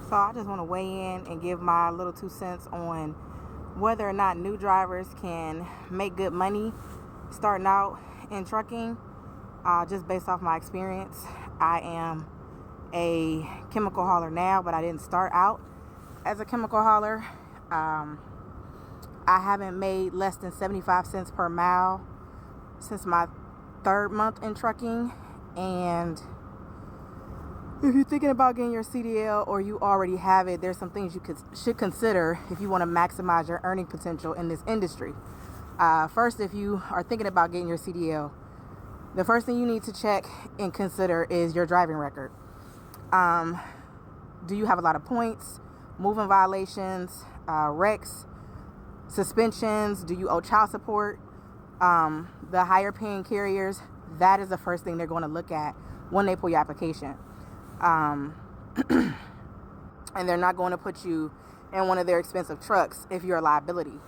So I just want to weigh in and give my little 2 cents on whether or not new drivers can make good money starting out in trucking. Just based off my experience, I am a chemical hauler now, but I didn't start out as a chemical hauler. I haven't made less than 75 cents per mile since my 3rd month in trucking. And if you're thinking about getting your CDL or you already have it, there's some things you should consider if you want to maximize your earning potential in this industry. First, if you are thinking about getting your CDL, the first thing you need to check and consider is your driving record. Do you have a lot of points, moving violations, wrecks, suspensions? Do you owe child support? The higher paying carriers, that is the first thing they're going to look at when they pull your application. And they're not going to put you in one of their expensive trucks if you're a liability.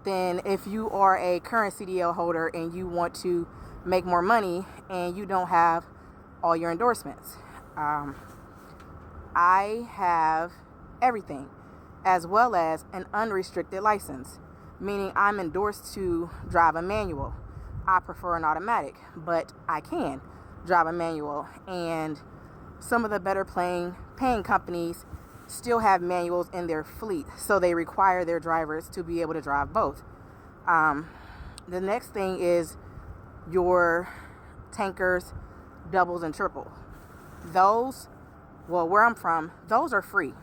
Then if you are a current CDL holder and you want to make more money and you don't have all your endorsements, I have everything, as well as an unrestricted license, meaning I'm endorsed to drive a manual. I prefer an automatic, but I can drive a manual, and some of the better paying companies still have manuals in their fleet, so they require their drivers to be able to drive both. The next thing is your tankers, doubles, and triple. Those, well, where I'm from, those are free.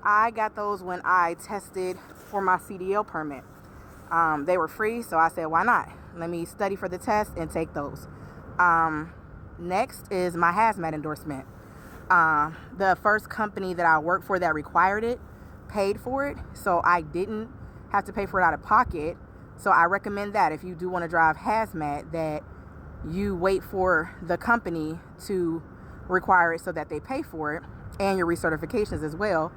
I got those when I tested for my CDL permit. They were free, so I said, why not? Let me study for the test and take those. Next is my hazmat endorsement. The first company that I worked for that required it paid for it, so I didn't have to pay for it out of pocket. So I recommend that if you do want to drive hazmat, that you wait for the company to require it so that they pay for it, and your recertifications as well.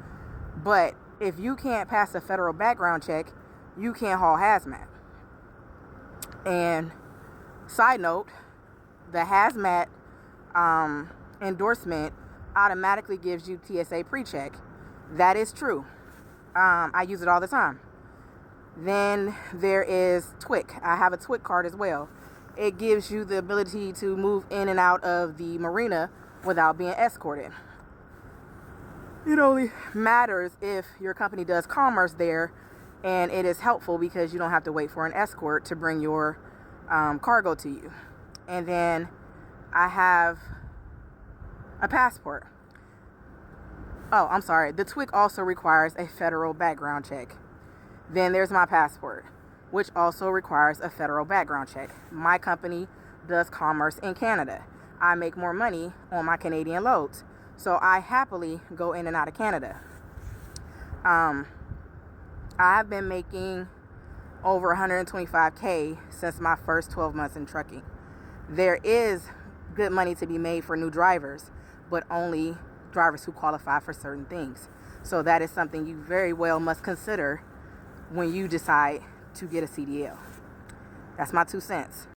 But if you can't pass a federal background check, you can't haul hazmat. And side note, the hazmat endorsement automatically gives you TSA pre-check. That is true. I use it all the time. Then there is TWIC. I have a TWIC card as well. It gives you the ability to move in and out of the marina without being escorted. It only matters if your company does commerce there, and it is helpful because you don't have to wait for an escort to bring your cargo to you. And then I have a passport. Oh, I'm sorry. The TWIC also requires a federal background check. Then there's my passport, which also requires a federal background check. My company does commerce in Canada. I make more money on my Canadian loads, so I happily go in and out of Canada. I've been making over $125K since my first 12 months in trucking. There is good money to be made for new drivers, but only drivers who qualify for certain things. So that is something you very well must consider when you decide to get a CDL. That's my 2 cents.